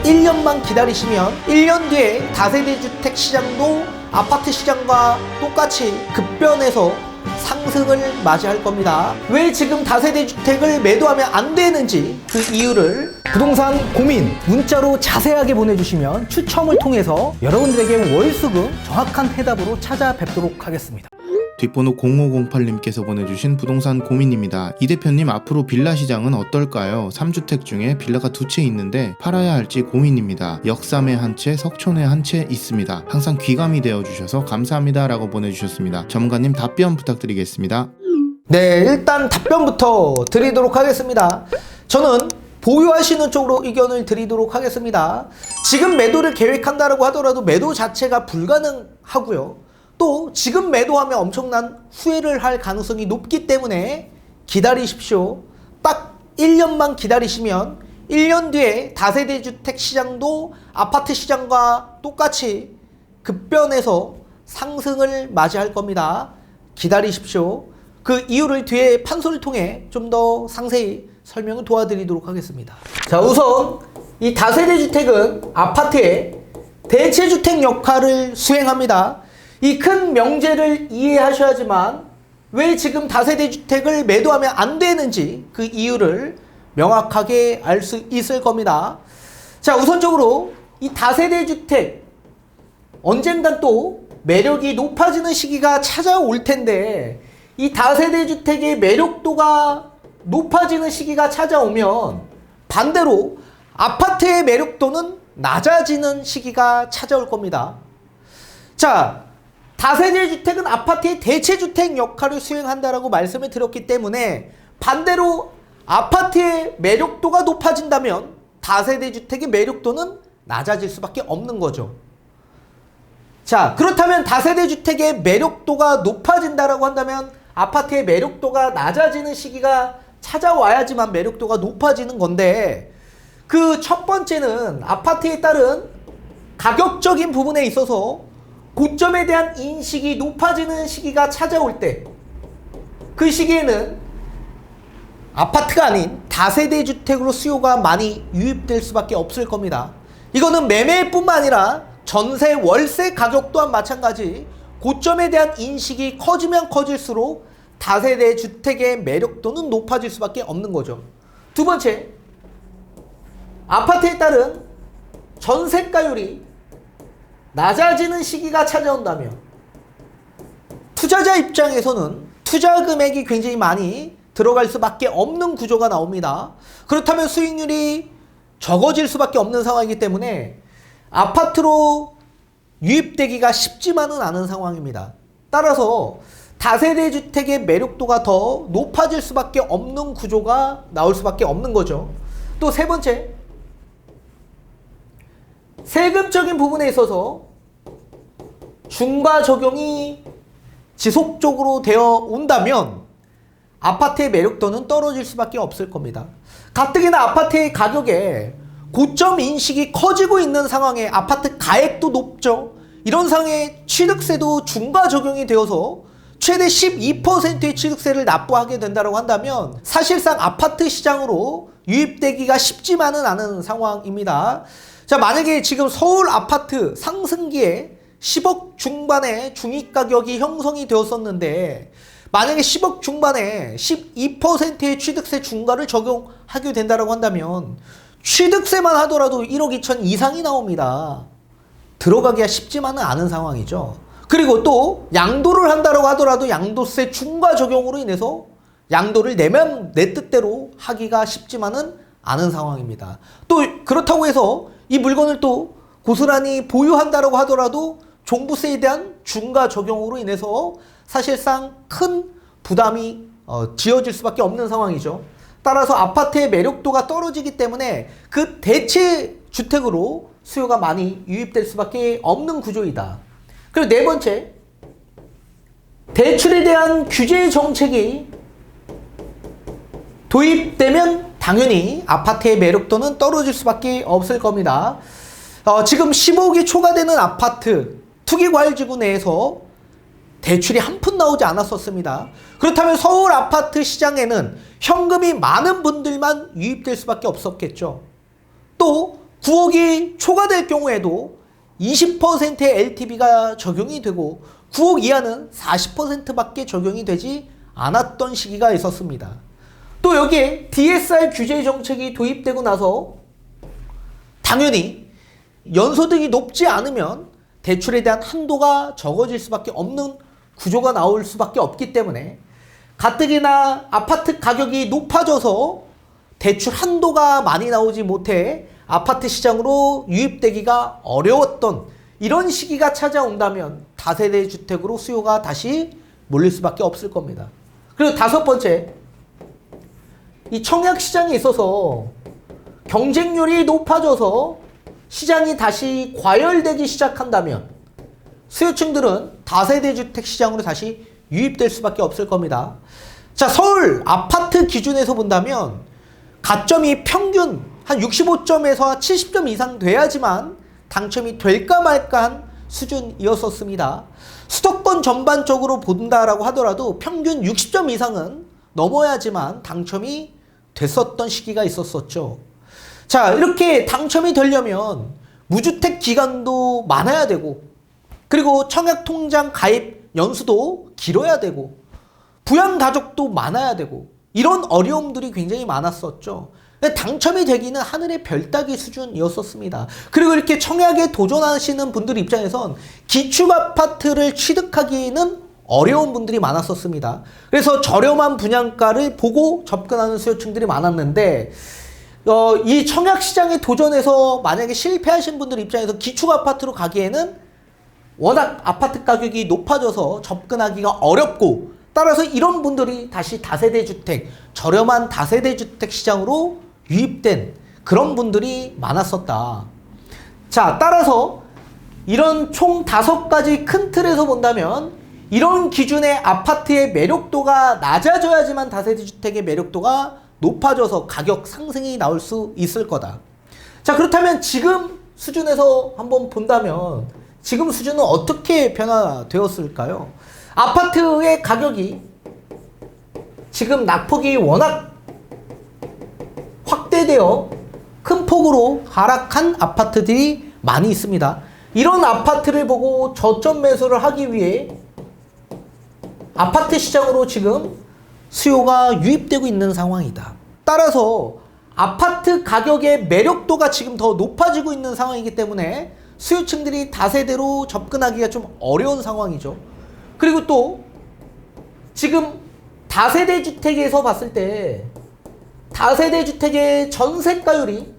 1년만 기다리시면 1년 뒤에 다세대 주택 시장도 아파트 시장과 똑같이 급변해서 상승을 맞이할 겁니다. 왜 지금 다세대 주택을 매도하면 안 되는지 그 이유를 부동산 고민 문자로 자세하게 보내주시면 추첨을 통해서 여러분들에게 월수금 정확한 해답으로 찾아뵙도록 하겠습니다. 뒷번호 0508님께서 보내주신 부동산 고민입니다. 이 대표님, 앞으로 빌라 시장은 어떨까요? 3주택 중에 빌라가 2채 있는데 팔아야 할지 고민입니다. 역삼에 한 채, 석촌에 한 채 있습니다. 항상 귀감이 되어주셔서 감사합니다 라고 보내주셨습니다. 전문가님 답변 부탁드리겠습니다. 네, 일단 답변부터 드리도록 하겠습니다. 저는 보유하시는 쪽으로 의견을 드리도록 하겠습니다. 지금 매도를 계획한다고 하더라도 매도 자체가 불가능하고요. 또 지금 매도하면 엄청난 후회를 할 가능성이 높기 때문에 기다리십시오. 딱 1년만 기다리시면 1년 뒤에 다세대 주택 시장도 아파트 시장과 똑같이 급변해서 상승을 맞이할 겁니다. 기다리십시오. 그 이유를 뒤에 판소를 통해 좀 더 상세히 설명을 도와드리도록 하겠습니다. 자, 우선 이 다세대 주택은 아파트의 대체주택 역할을 수행합니다. 이 큰 명제를 이해하셔야지만 왜 지금 다세대 주택을 매도하면 안 되는지 그 이유를 명확하게 알 수 있을 겁니다. 자, 우선적으로 이 다세대 주택 언젠간 또 매력이 높아지는 시기가 찾아올 텐데, 이 다세대 주택의 매력도가 높아지는 시기가 찾아오면 반대로 아파트의 매력도는 낮아지는 시기가 찾아올 겁니다. 자, 다세대 주택은 아파트의 대체주택 역할을 수행한다라고 말씀을 드렸기 때문에 반대로 아파트의 매력도가 높아진다면 다세대 주택의 매력도는 낮아질 수밖에 없는 거죠. 자, 그렇다면 다세대 주택의 매력도가 높아진다라고 한다면 아파트의 매력도가 낮아지는 시기가 찾아와야지만 매력도가 높아지는 건데, 그 첫 번째는 아파트에 따른 가격적인 부분에 있어서 고점에 대한 인식이 높아지는 시기가 찾아올 때, 그 시기에는 아파트가 아닌 다세대 주택으로 수요가 많이 유입될 수밖에 없을 겁니다. 이거는 매매뿐만 아니라 전세, 월세 가격 또한 마찬가지, 고점에 대한 인식이 커지면 커질수록 다세대 주택의 매력도는 높아질 수밖에 없는 거죠. 두 번째, 아파트에 따른 전세가율이 낮아지는 시기가 찾아온다면 투자자 입장에서는 투자 금액이 굉장히 많이 들어갈 수밖에 없는 구조가 나옵니다. 그렇다면 수익률이 적어질 수밖에 없는 상황이기 때문에 아파트로 유입되기가 쉽지만은 않은 상황입니다. 따라서 다세대 주택의 매력도가 더 높아질 수밖에 없는 구조가 나올 수밖에 없는 거죠. 또 세 번째, 세금적인 부분에 있어서 중과 적용이 지속적으로 되어 온다면 아파트의 매력도는 떨어질 수밖에 없을 겁니다. 가뜩이나 아파트의 가격에 고점 인식이 커지고 있는 상황에 아파트 가액도 높죠. 이런 상황에 취득세도 중과 적용이 되어서 최대 12%의 취득세를 납부하게 된다고 한다면 사실상 아파트 시장으로 유입되기가 쉽지만은 않은 상황입니다. 자, 만약에 지금 서울 아파트 상승기에 10억 중반의 중위가격이 형성이 되었었는데, 만약에 10억 중반에 12%의 취득세 중과를 적용하게 된다고 한다면 취득세만 하더라도 1억 2천 이상이 나옵니다. 들어가기가 쉽지만은 않은 상황이죠. 그리고 또 양도를 한다고 하더라도 양도세 중과 적용으로 인해서 양도를 내면 내 뜻대로 하기가 쉽지만은 않은 상황입니다. 또 그렇다고 해서 이 물건을 또 고스란히 보유한다고 하더라도 종부세에 대한 중과 적용으로 인해서 사실상 큰 부담이 지어질 수밖에 없는 상황이죠. 따라서 아파트의 매력도가 떨어지기 때문에 그 대체 주택으로 수요가 많이 유입될 수밖에 없는 구조이다. 그리고 네 번째, 대출에 대한 규제 정책이 도입되면 당연히 아파트의 매력도는 떨어질 수밖에 없을 겁니다. 지금 15억이 초과되는 아파트 투기과열지구 내에서 대출이 한 푼 나오지 않았었습니다. 그렇다면 서울 아파트 시장에는 현금이 많은 분들만 유입될 수밖에 없었겠죠. 또 9억이 초과될 경우에도 20%의 LTV가 적용이 되고 9억 이하는 40%밖에 적용이 되지 않았던 시기가 있었습니다. 또 여기에 DSR 규제 정책이 도입되고 나서 당연히 연소득이 높지 않으면 대출에 대한 한도가 적어질 수밖에 없는 구조가 나올 수밖에 없기 때문에 가뜩이나 아파트 가격이 높아져서 대출 한도가 많이 나오지 못해 아파트 시장으로 유입되기가 어려웠던 이런 시기가 찾아온다면 다세대 주택으로 수요가 다시 몰릴 수밖에 없을 겁니다. 그리고 다섯 번째, 이 청약 시장에 있어서 경쟁률이 높아져서 시장이 다시 과열되기 시작한다면 수요층들은 다세대 주택 시장으로 다시 유입될 수밖에 없을 겁니다. 자, 서울 아파트 기준에서 본다면 가점이 평균 한 65점에서 70점 이상 돼야지만 당첨이 될까 말까한 수준이었었습니다. 수도권 전반적으로 본다라고 하더라도 평균 60점 이상은 넘어야지만 당첨이 됐었던 시기가 있었었죠. 자, 이렇게 당첨이 되려면 무주택 기간도 많아야 되고, 그리고 청약통장 가입 연수도 길어야 되고, 부양가족도 많아야 되고, 이런 어려움들이 굉장히 많았었죠. 당첨이 되기는 하늘의 별 따기 수준이었었습니다. 그리고 이렇게 청약에 도전하시는 분들 입장에선 기축 아파트를 취득하기는 어려운 분들이 많았었습니다. 그래서 저렴한 분양가를 보고 접근하는 수요층들이 많았는데, 이 청약 시장에 도전해서 만약에 실패하신 분들 입장에서 기축 아파트로 가기에는 워낙 아파트 가격이 높아져서 접근하기가 어렵고, 따라서 이런 분들이 다시 다세대 주택, 저렴한 다세대 주택 시장으로 유입된 그런 분들이 많았었다. 자, 따라서 이런 총 5가지 큰 틀에서 본다면 이런 기준의 아파트의 매력도가 낮아져야지만 다세대 주택의 매력도가 높아져서 가격 상승이 나올 수 있을 거다. 자, 그렇다면 지금 수준에서 한번 본다면 지금 수준은 어떻게 변화되었을까요? 아파트의 가격이 지금 낙폭이 워낙 확대되어 큰 폭으로 하락한 아파트들이 많이 있습니다. 이런 아파트를 보고 저점 매수를 하기 위해 아파트 시장으로 지금 수요가 유입되고 있는 상황이다. 따라서 아파트 가격의 매력도가 지금 더 높아지고 있는 상황이기 때문에 수요층들이 다세대로 접근하기가 좀 어려운 상황이죠. 그리고 또 지금 다세대 주택에서 봤을 때 다세대 주택의 전세가율이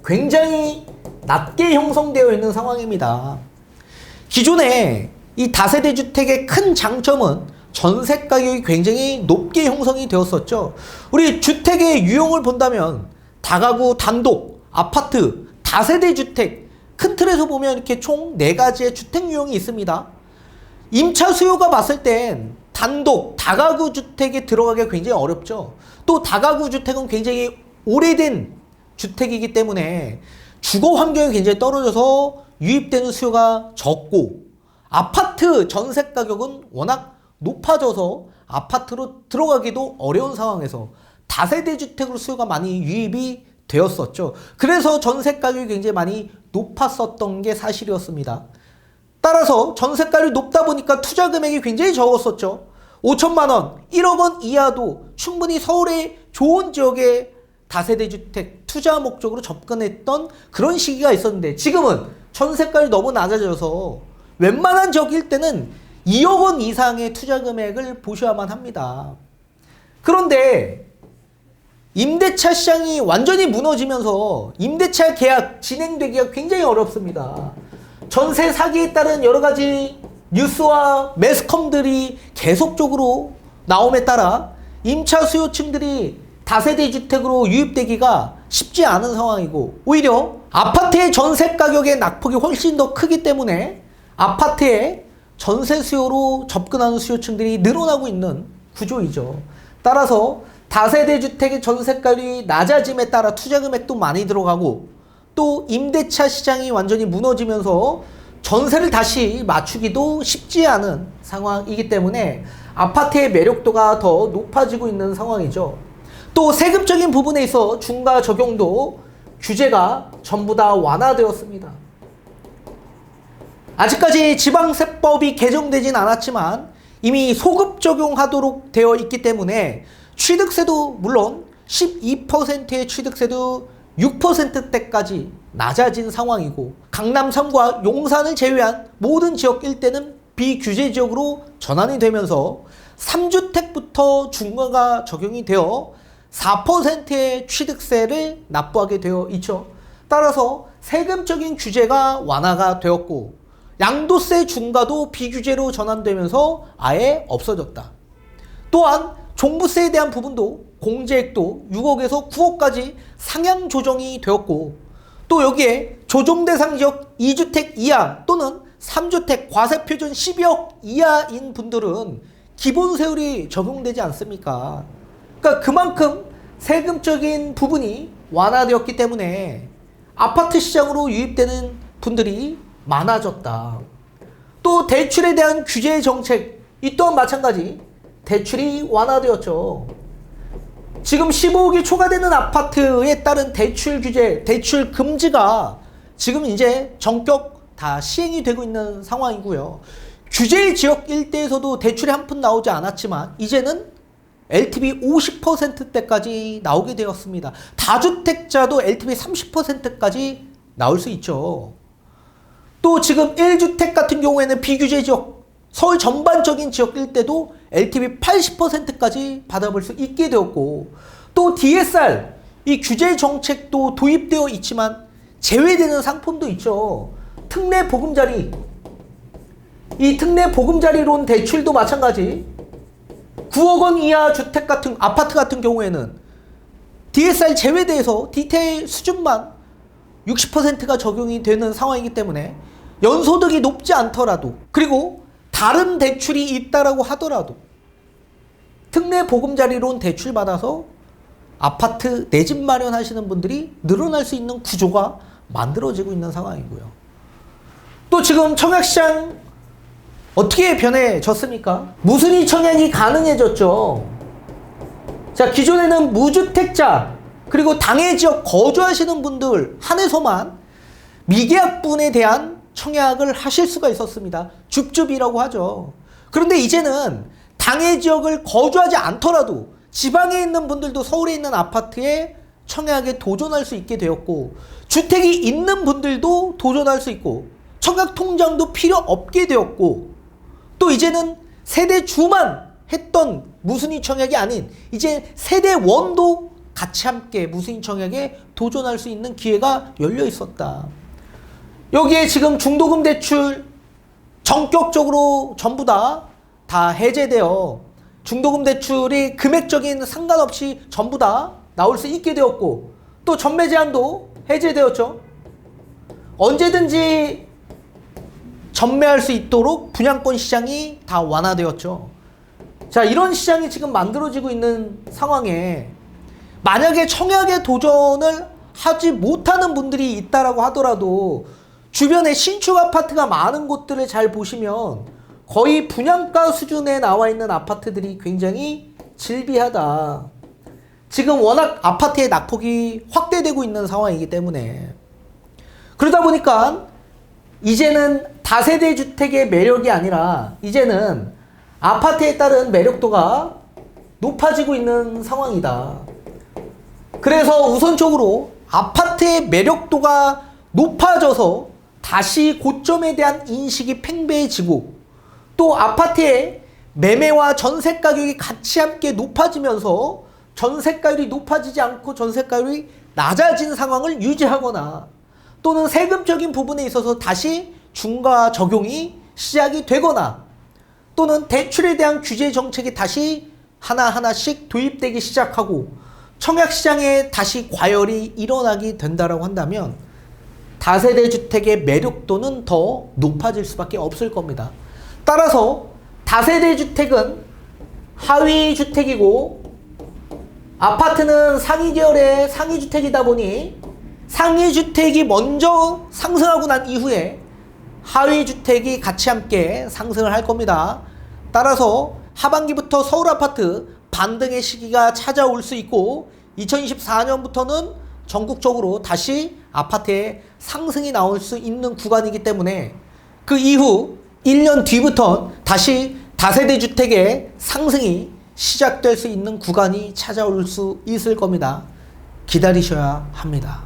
굉장히 낮게 형성되어 있는 상황입니다. 기존에 이 다세대 주택의 큰 장점은 전세 가격이 굉장히 높게 형성이 되었었죠. 우리 주택의 유형을 본다면 다가구, 단독, 아파트, 다세대 주택, 큰 틀에서 보면 이렇게 총 4가지의 주택 유형이 있습니다. 임차 수요가 봤을 땐 단독, 다가구 주택에 들어가기가 굉장히 어렵죠. 또 다가구 주택은 굉장히 오래된 주택이기 때문에 주거 환경이 굉장히 떨어져서 유입되는 수요가 적고, 아파트 전세 가격은 워낙 높아져서 아파트로 들어가기도 어려운 상황에서 다세대 주택으로 수요가 많이 유입이 되었었죠. 그래서 전세 가격이 굉장히 많이 높았었던 게 사실이었습니다. 따라서 전세 가격이 높다 보니까 투자 금액이 굉장히 적었었죠. 5천만 원, 1억 원 이하도 충분히 서울의 좋은 지역에 다세대 주택 투자 목적으로 접근했던 그런 시기가 있었는데, 지금은 전세 가격이 너무 낮아져서 웬만한 지역일 때는 2억 원 이상의 투자 금액을 보셔야만 합니다. 그런데 임대차 시장이 완전히 무너지면서 임대차 계약 진행되기가 굉장히 어렵습니다. 전세 사기에 따른 여러 가지 뉴스와 매스컴들이 계속적으로 나옴에 따라 임차 수요층들이 다세대 주택으로 유입되기가 쉽지 않은 상황이고, 오히려 아파트의 전세 가격의 낙폭이 훨씬 더 크기 때문에 아파트의 전세 수요로 접근하는 수요층들이 늘어나고 있는 구조이죠. 따라서 다세대 주택의 전세가율이 낮아짐에 따라 투자 금액도 많이 들어가고, 또 임대차 시장이 완전히 무너지면서 전세를 다시 맞추기도 쉽지 않은 상황이기 때문에 아파트의 매력도가 더 높아지고 있는 상황이죠. 또 세금적인 부분에 있어 중과 적용도 규제가 전부 다 완화되었습니다. 아직까지 지방세법이 개정되진 않았지만 이미 소급 적용하도록 되어 있기 때문에 취득세도 물론 12%의 취득세도 6%대까지 낮아진 상황이고, 강남 3과 용산을 제외한 모든 지역 일대는 비규제 지역으로 전환이 되면서 3주택부터 중과가 적용이 되어 4%의 취득세를 납부하게 되어 있죠. 따라서 세금적인 규제가 완화가 되었고, 양도세 중과도 비규제로 전환되면서 아예 없어졌다. 또한 종부세에 대한 부분도 공제액도 6억에서 9억까지 상향 조정이 되었고, 또 여기에 조정 대상 지역 2주택 이하 또는 3주택 과세 표준 12억 이하인 분들은 기본 세율이 적용되지 않습니까? 그러니까 그만큼 세금적인 부분이 완화되었기 때문에 아파트 시장으로 유입되는 분들이 많아졌다. 또 대출에 대한 규제 정책, 이 또한 마찬가지 대출이 완화되었죠. 지금 15억이 초과되는 아파트에 따른 대출 규제, 대출 금지가 지금 이제 전격 다 시행이 되고 있는 상황이고요. 규제 지역 일대에서도 대출이 한 푼 나오지 않았지만 이제는 LTV 50%대까지 나오게 되었습니다. 다주택자도 LTV 30%까지 나올 수 있죠. 또 지금 1주택 같은 경우에는 비규제 지역, 서울 전반적인 지역 일대도 LTV 80%까지 받아볼 수 있게 되었고, 또 DSR, 이 규제 정책도 도입되어 있지만 제외되는 상품도 있죠. 특례 보금자리, 이 특례 보금자리론 대출도 마찬가지 9억 원 이하 주택 같은 아파트 같은 경우에는 DSR 제외돼서 디테일 수준만 60%가 적용이 되는 상황이기 때문에 연소득이 높지 않더라도, 그리고 다른 대출이 있다라고 하더라도 특례 보금자리론 대출 받아서 아파트 내 집 마련하시는 분들이 늘어날 수 있는 구조가 만들어지고 있는 상황이고요. 또 지금 청약시장 어떻게 변해졌습니까? 무순위 청약이 가능해졌죠. 자, 기존에는 무주택자 그리고 당해 지역 거주하시는 분들 한해서만 미계약분에 대한 청약을 하실 수가 있었습니다. 줍줍이라고 하죠. 그런데 이제는 당해 지역을 거주하지 않더라도 지방에 있는 분들도 서울에 있는 아파트에 청약에 도전할 수 있게 되었고, 주택이 있는 분들도 도전할 수 있고, 청약 통장도 필요 없게 되었고, 또 이제는 세대주만 했던 무순위 청약이 아닌 이제 세대원도 같이 함께 무순위 청약에 도전할 수 있는 기회가 열려 있었다. 여기에 지금 중도금 대출 전격적으로 전부 다 해제되어 중도금 대출이 금액적인 상관없이 전부 다 나올 수 있게 되었고, 또 전매 제한도 해제되었죠. 언제든지 전매할 수 있도록 분양권 시장이 다 완화되었죠. 자, 이런 시장이 지금 만들어지고 있는 상황에 만약에 청약에 도전을 하지 못하는 분들이 있다라고 하더라도 주변에 신축 아파트가 많은 곳들을 잘 보시면 거의 분양가 수준에 나와 있는 아파트들이 굉장히 질비하다. 지금 워낙 아파트의 낙폭이 확대되고 있는 상황이기 때문에, 그러다 보니까 이제는 다세대 주택의 매력이 아니라 이제는 아파트에 따른 매력도가 높아지고 있는 상황이다. 그래서 우선적으로 아파트의 매력도가 높아져서 다시 고점에 대한 인식이 팽배해지고, 또 아파트의 매매와 전세 가격이 같이 함께 높아지면서 전세가율이 높아지지 않고 전세가율이 낮아진 상황을 유지하거나, 또는 세금적인 부분에 있어서 다시 중과 적용이 시작이 되거나, 또는 대출에 대한 규제 정책이 다시 하나하나씩 도입되기 시작하고 청약시장에 다시 과열이 일어나게 된다고 한다면 다세대 주택의 매력도는 더 높아질 수밖에 없을 겁니다. 따라서 다세대 주택은 하위 주택이고 아파트는 상위 계열의 상위 주택이다 보니 상위 주택이 먼저 상승하고 난 이후에 하위 주택이 같이 함께 상승을 할 겁니다. 따라서 하반기부터 서울 아파트 반등의 시기가 찾아올 수 있고 2024년부터는 전국적으로 다시 아파트의 상승이 나올 수 있는 구간이기 때문에 그 이후 1년 뒤부터 다시 다세대 주택의 상승이 시작될 수 있는 구간이 찾아올 수 있을 겁니다. 기다리셔야 합니다.